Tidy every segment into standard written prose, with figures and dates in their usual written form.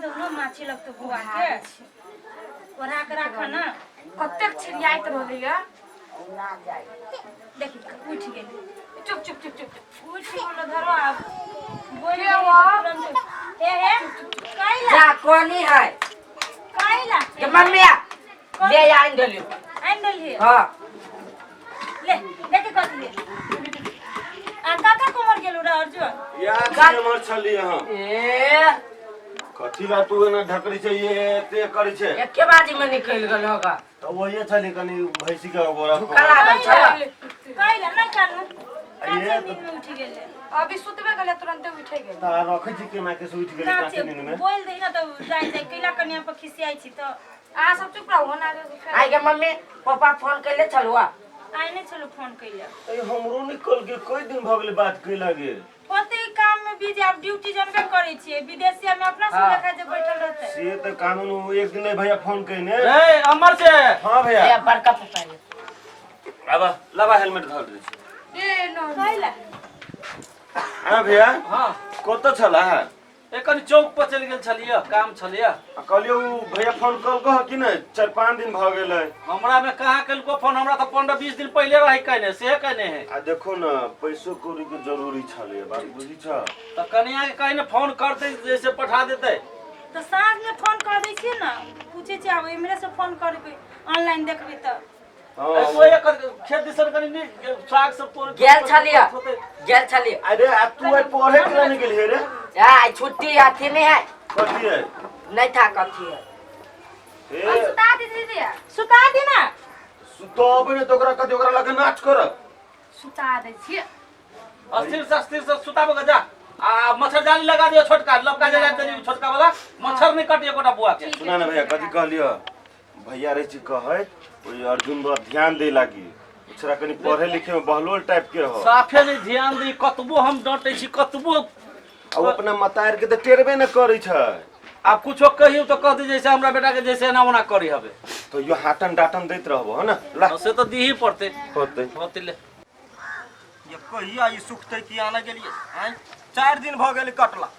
दो ना माछी लगतो बुआ के ओरा के राखा ना कतेक छिड़ियाइत रहलिए ना जाए देखि उठ गेल चुप चुप चुप चुप उठ गेल धरो आप बोल के वो हे काइला जा कोनी है काइला के मम्मी ले आइन देलियो हैंडल है हां ले लेके कर ले आ काका कोमर गेल रे अर्जुन यार हमर छली हां ए कथी ला तू ना ढकरी छै ये ते करै छै एके बाजी में निकल गेल होगा तो वही छली कनी भैंसी के गोरा कला गल छ काइला ना कानू ये नींद में उठ गेल अभी सुतबे गले तुरंत उठे गेल ता रखै छी के माके से उठ गेल काटे नींद में बोल दे ना तो जाई जाई कैला कन्या पर खिसियाई छी तो आ सब चुप रहो ना आई के मम्मी पापा फोन कैले छलुआ आई नहीं चलो फोन कैला ए हमरो निकल के कई दिन भ गेल बात कैला गे ओते काम में बिजी आप ड्यूटी जनबे करै छियै विदेशिया में अपना से देखा जे बैठल रहते से त कानून एक दिन भैया फोन कइने ए अमर से हां भैया ए बड़का पापा अब लबा हेलमेट धर दे छी ए नो कैला हां भैया हां कत छला है एकन चौक पर चल गेल छलिए काम छलिए कहलियो भैया फोन कल कह कि न 4-5 दिन भ गेलै हमरा में कहां कलको फोन हमरा तो 15-20 दिन पहले रही कहने से कहने है आ देखो न पैसो कौड़ी के जरूरी छले बात बुझी छ तो कन्या के कहने फोन करते जैसे पठा देते तो साँझ में फोन कर दै छियै ना पूछे छी आब इमरे से फोन करबै ऑनलाइन देखबै त हां वो एक खेत दिसन कनी साग सब तोड़ गेल छलिए अरे अब तू पढ़े के नहीं गेली रे आ छुट्टी अथी नहीं है कथी है नहीं था कथी है ए सुता दीदी सुता दी ना सुतब ने तो कथी ओकरा लगे नाच कर सुता दै छी अस्थिर से सुताब जा आ मच्छर जाली लगा दियो छोटका लपका जला देनी छोटका वाला मच्छर नहीं काटियो कोटा बुआ के सुना ना भैया कथी कहलियो भैया रे छी कहै ओई अर्जुन बा ध्यान दे लागी छोरा कनी पढ़े लिखे में बहलोल टाइप के हो साफे नहीं ध्यान दी कतबो हम डांटे छी कतबो अब अपना मतार के तो टेरबे न करै छै आप कुछो कहियो तो कह दी जैसे हमरा बेटा के जैसे ना ओना करी हबे तो यो हाटन डाटन दैत रहबो है ना ला से तो दी ही पड़ते होतै होते ले ये कहिया ई सुखते कि आना गेलिए आइ 4 दिन भ गेल कटला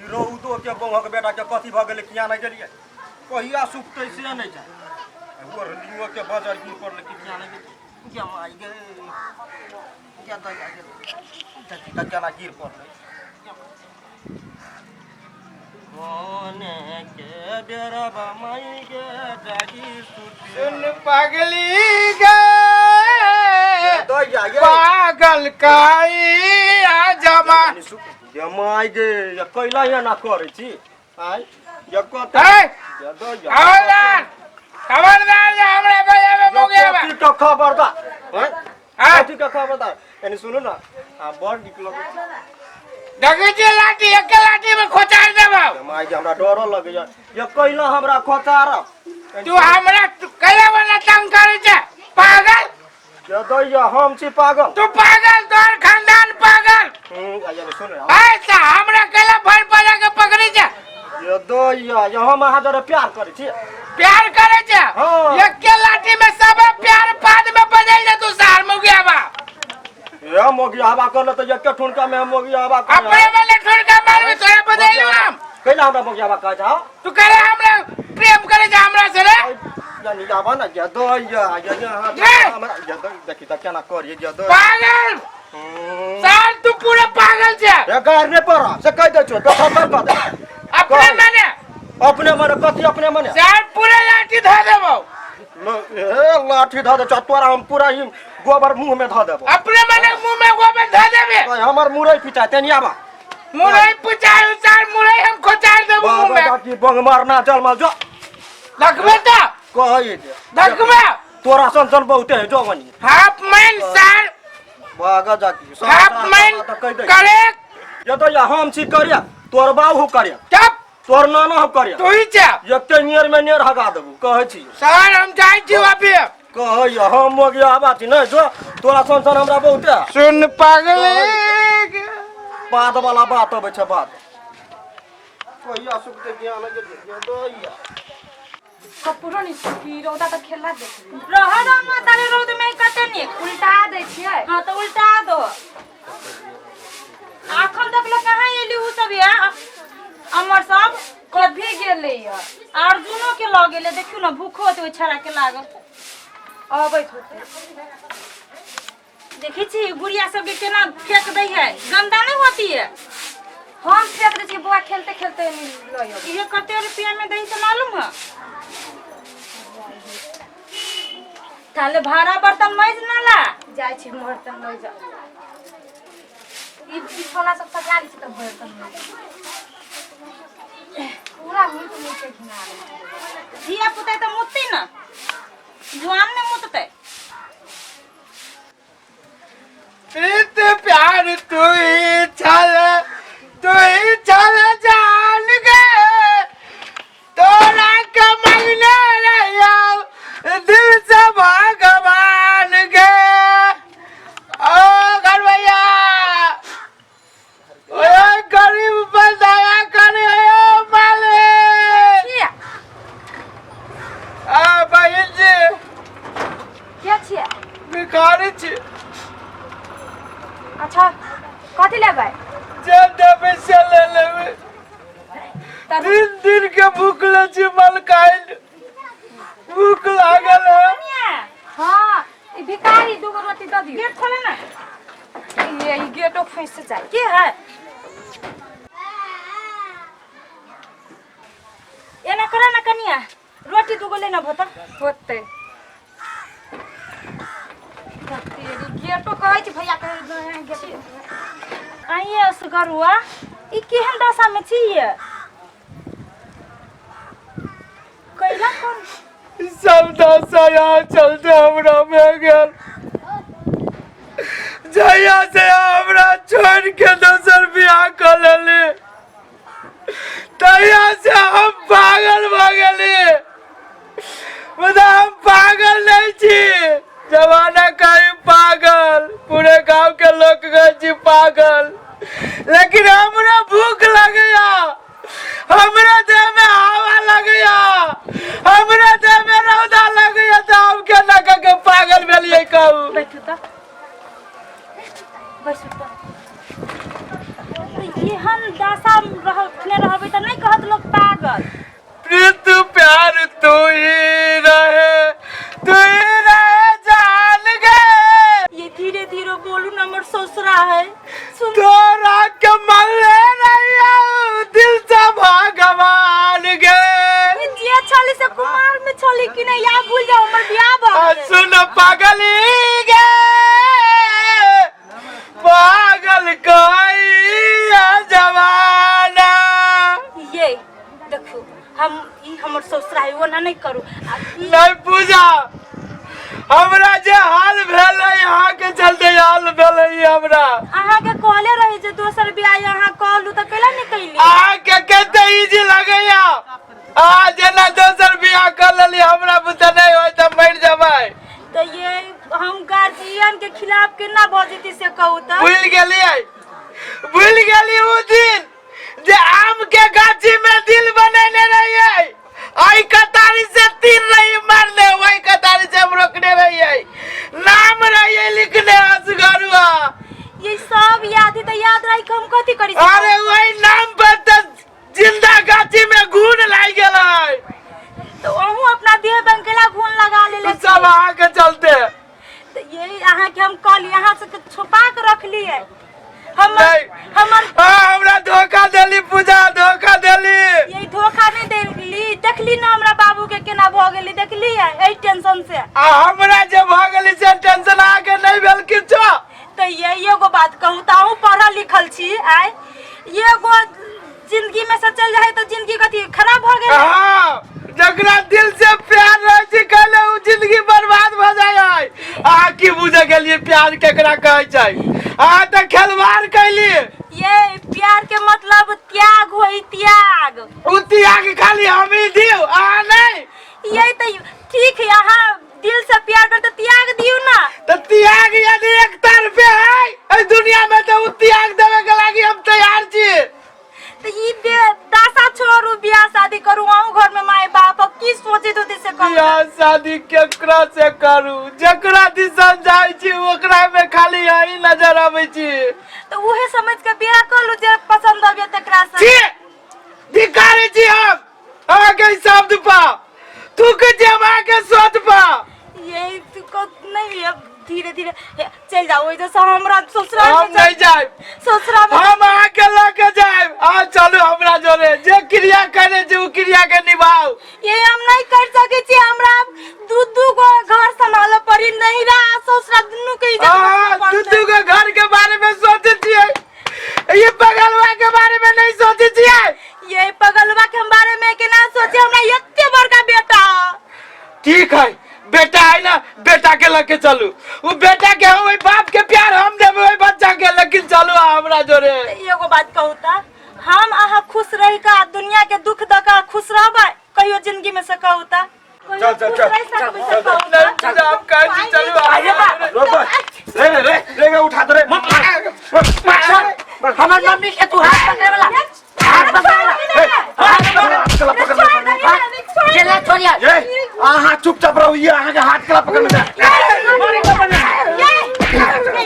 ई रौदो के बौहक बेटा के कथी भ गेल कि आना गेलिए कहिया सुखते से नहीं जा वो लिंगो के बाजार की पड़ल कि आना गेलिए क्या माई गे क्या तो क्या गिर पड़ल कोने के डेरा माई गे जागी सुन पगली गे तो या पागल काई आ जमा जमाई गे या कैला या ना करे छी आइ या कत ए खबरदार खबरदार जे हमरे भैया में मुगे बा कथी का खबरदार हैं हां कथी का खबरदार एने सुनो ना आ बड़ निकलो देखै छी लाठी एक लाठी में खोचार देबो जमाई गे हमरा डरो लगे या कैला हमरा खोचार तू हमरा कैला वाला तंग करे छै पागल या दैया हम छी पागल तू पागल तोर खानदान पागल आजा सुन ऐसा हमरा कैला भर पड़ा के पकड़ी छै या दैया या हम अहाँ जरे प्यार करे छी प्यार करे छै हाँ। एक के लाठी में सब प्यार पाद में बदल दे तू सार मुगे बा या मोगी हवा करले तो एक ठुनका में हम मोगी हवा कर अपने वाले ठुनका मार में तोरा बदल हम कैला हमरा मोगी हवा कह जा तू करे हमरा प्रेम करे छै हमरा से रे जानी जाबा ना या दैया या रे! हमरा या देखि त केना करिए या दैया पागल साल तू पूरा पागल छै ए गारने पर से कह दे छो तो खबर कर दे अपने मने अपने मने कथी अपने मने साल पूरा लाठी ध देबो ए लाठी ध दे तोरा हम पूरा ही गोबर मुंह में ध देबो अपने मने मुंह में गोबर ध देबे हमर मुरई पिटा तेनी आबा मुरई पुचार उचार मुरई हम खोचार देबो मुंह बाबा में जाकी बंग मारना चल माल जो देखबे त कहि दे देखबे तोरा संसन बहुते है जो बनी हाफ मैन सर बागा जाकी हाफ मैन करे ये तो या हम छी करिया तोर बाबू करिया चुप तोर नाना हो करिया तू ही छै एकते नियर में नियर हगा देबू कहै छी सर हम जाई छी अभी कहै हम मोगिया आबा छी नै जो तोरा संसन हमरा बहुते सुन पागल बात वाला बात होबै छै बात कहिया सुखते ज्ञान के दैया कपूरो नहीं सुखी रौदा तो खेला देख रह दो मातारे रोद में कटे नहीं उल्टा दै छियै हां तो उल्टा दो आखल देखले कहां एली उ सब या अमर सब कभी अर्जुनो के लगे ले देखियो ना भूखो होते छड़ा के लागल अबै होते देखी छी गुड़िया सब के केना फेंक दै है गंदा नहीं होती है हम फेंक दै छी बुआ खेलते खेलते लयो ये कते रुपया में दही से मालूम है ताले भाड़ा बर्तन मैज ना ला जाय छी बर्तन लय जा ई बिछौना सब सजा ली छी त बर्तन पूरा मीट मीट खिना जिया पुते तो मुत्ती ना जुआन ने मुतते प्रीत प्यार तू ही चल जान गे तोरा के महीने रहिया दिल से भगवान गे ओ घर भैया ओए गरीब पर दया करे ओ मालिक आ बहिन जी के छियै भिखारी छी अच्छा कथी लेबै जे देबै से ले लेबै दिन के भूख लगी मलकाइल भूख लागल है हां ई भिखारी दूगो रोटी द दियो गेट खोले ना ये ई गेटो फंस जाए के है एना करा ना कनिया रोटी दुगो लेना भोता होते तेरी गेटो कहै छी भैया के गेट आइए असगरुआ ई केहन दशा में छिए कैला कौन सब दशा यहाँ चलते हमरा में गेल जहिया से हमरा छोड़ के दोसर बियाह कर लेली तहिया से हम पागल भ गेली मतलब हम पागल नहीं छी जमाना कहीं पागल पूरे गांव के लोग गए छी पागल लेकिन हमरा भूख लगया हमरा देह में हवा लगया हमरा देह में रौदा लगया तो हम केना के पागल भेलिए कहू बैठो तो बैठो तो ये हम दशा रहने रहबे त नहीं कहत लोग पागल प्रीत प्यार तू ही रहे जान गे ये धीरे धीरे बोलू ना हमर ससुरा है सुन तोरा के मरले नहीं दिल से भगवान गे ये छली से कुमार में छली कि नहीं या भूल जाओ हमर बियाह भ सुन पागली गे पागल कोई जवाना ये देखो हम ई हमर ससुरा है वो ना नहीं करू नहीं पूजा हमरा जे हाल भेल यहाँ के चलते हाल भेल हमरा अहाँ के कहले रही जे दोसर बियाह यहाँ कहलू त केला नहीं कैली अहाँ के कते इजी लगैया आ जेना दोसर बियाह कर लेली हमरा बुते नहीं होय त मर जबै तो ये हम गार्जियन के खिलाफ केना बजती से कहू त भूल गेली उ दिन जे आम के गाछी में दिल बनेने रहिए आई कतारी से तीर रही मारने वही कतारी से हम रोकने रहिए नाम रहिए लिखने असगरुआ ये सब याद है तो याद रही हम कथी करी अरे वही नाम पर तो जिंदा गाछी में घून लाग गेलै तो अहू अपना देह बंकेला घून लगा ले सब आहाँ के चलते तो यही अहाँ के हम कल यहाँ से छुपा के रख लिए हमरा धोखा देली पूजा धोखा देली यही धोखा नहीं देली देखली ना हमरा बाबू के केना भ गेली देखली एही टेंशन से हमरा जे भ गेली से टेंशन आके नहीं भेल किछो तो यही एगो बात कहूँ तो अहू पढ़ल लिखल छी आय एगो जिंदगी में से चल जाए तो जिंदगी कथी खराब हो गई हां जकरा दिल से प्यार रहे छी कहले उ जिंदगी बर्बाद भ जाय आ की बुझे गेलिए प्यार केकरा कहै छै आ त खिलवाड़ कैली ये प्यार के मतलब त्याग होई त्याग उ त्याग खाली हम ही दियो आ नहीं यही तो ठीक है यहाँ दिल से प्यार कर तो त्याग दियो ना तो त्याग यदि एक तरफे है इस दुनिया में तो उ त्याग देवे के लागी हम तैयार छी तो ई दासा छोड़ू बियाह शादी करू आऊं घर में माए बाप की सोचे तो से कम बियाह शादी केकरा से करू जकरा दिसन जाय छी ओकरा में खाली यही नजर आवे छी तो उहे समझ के बियाह कर लू जे पसंद आवे तकरा से छी भिखारी छी हम आगे धीरे धीरे चल जाओ ओइ जैसे हमरा ससुराल हम नहीं जाए ससुराल में हम आके लेके जाए आ चलो हमरा जोरे जे क्रिया करे जे उ क्रिया के निभाओ ये हम नहीं कर सके छी हमरा दू गो घर संभालो पड़ी नहीं रहा ससुराल दुनु के इज्जत दूधू के घर के बारे में सोचे छिए ये बगलवा के बारे में नहीं सोचे छिए ये पगलवा के बारे में के ना सोचे हमरा इत्ते बड़का बेटा ठीक है बेटा है ना बेटा के लेके चलू वो बेटा के हो बाप के प्यार हम देबे ओई बच्चा के लेकिन चलू हमरा जोरे एगो बात कहू त हम आहा खुश रही का दुनिया के दुख दका खुश रहबे कहियो जिंदगी में से कहू त चल चल चल आप कह चलू रे उठा दे रे हमार मम्मी के तू हाथ पकड़े वाला हाथ पकड़े वाला चला छोड़िया ये आहा चुपचाप रहो ये आहा के हाथ कला पकड़ ले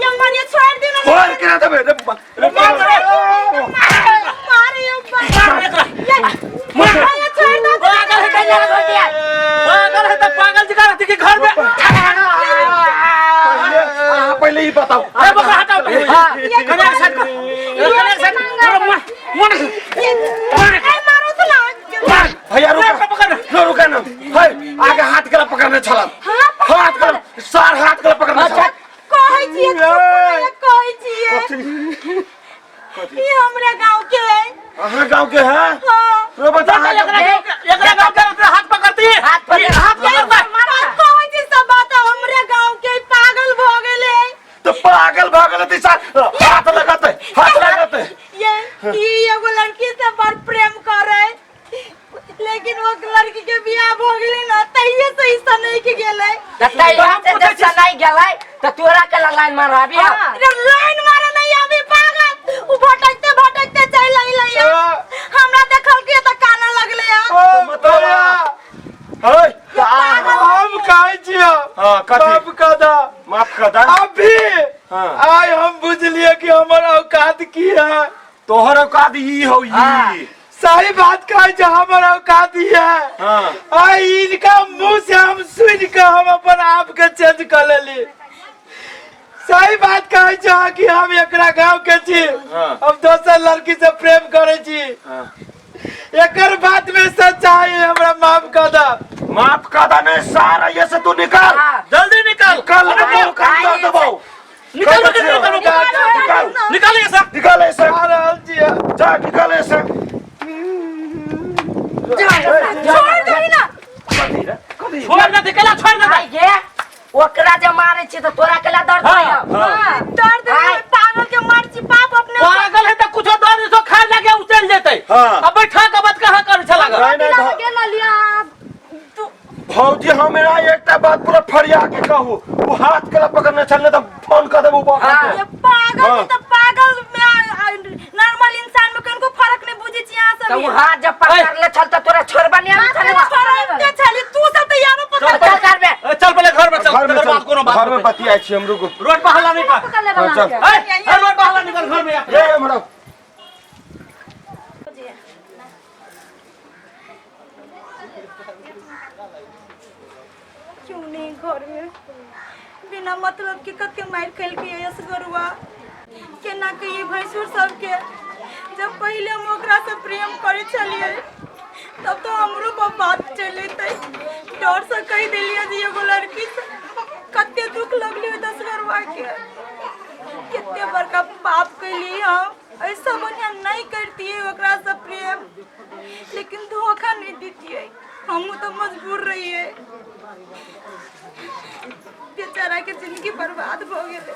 ये मारिए छोड़ दे ना और क्या दबे पागल जी का रहती कि घर में पहले ही बताओ भैया रुका ना आगे हाथ कला पकड़ने छला हाथ कला सार हाथ कला पकड़ने छला कहै छिए ये हमरा गांव के है अहाँ गांव के है तो बता एकरा गांव के हाथ पकड़ती है हाथ कहै छी सब बात हमरे गांव के पागल भ गेले तो पागल भागल ती हाथ लगाते ये एगो लड़की से बड़ प्रेम करे लेकिन वो लड़की के बियाह भ गेले ना तइए से हिस्सा नहीं के गेले नहीं गेलै तो तोरा के लाइन मारबी लाइन मारे नहीं आबी पागल उ भटकते चल आइले हमरा देखल के त काना लगले हम कहे छिए माफ कर दा अभी आय हम बुझलिए कि हमर औकात की है तोहर औकात ई हो ई सही बात कहे छ हमर औकात ही है आई इनका मुंह से हम सुन के हम अपन आप के चेंज कर लेली सही बात कहे छ कि हम एकरा गांव के छी हम दोसर लड़की से प्रेम करे छी एकर बात में सच्चाई हमरा माफ कर दा नहीं सारा ये से तू निकाल जल्दी निकाल निकाल दबाओ निकाल ये सब निकाल ऐसे जा निकाल ऐसे छोड़ दे ना छोड़ ना निकला छोड़ ना ये ओकरा जे मारे छी तो तोरा केला दर्द होय दर्द पागल के मार छी बाप अपने पागल है तो कुछ दर्द सो खा लगे उचल जेतै अब बैठा के बात कहां कर छला गेल लिया तू भौजी हमरा एकटा बात पूरा फरिया के कहू वो हाथ कला पकड़ने चलने तो फोन कर देबो बाबा ये पागल तो पागल में नॉर्मल इंसान में कनको फर्क नहीं बुझी छी यहां तो सब वो हाथ जब पकड़ ले चलता तोरा छोड़बा नहीं छोड़ चली तू सब तो यारो पकड़ चल करबे चल पहले घर में चल तेरे बात कोनो बात घर में बतिया छी हम रुको रोड पे हल्ला नहीं कर चल रोड पे हल्ला निकल घर में ए हमरा क्यों नहीं घर में बिना मतलब के कते मार खेल के यस गरुआ केना के ये भैंसुर सब के जब पहले हम ओकरा से प्रेम करे छलिए तब तो हमरो पर बात चले तई डर से कह देलिए जे एगो लड़की से कते दुख लगले दस गरुआ के कितने बड़का पाप कैली हम ऐसा बढ़िया नहीं करती है ओकरा से प्रेम लेकिन धोखा नहीं देती है हम तो मजबूर रही है बेचारा के जिंदगी बर्बाद हो गए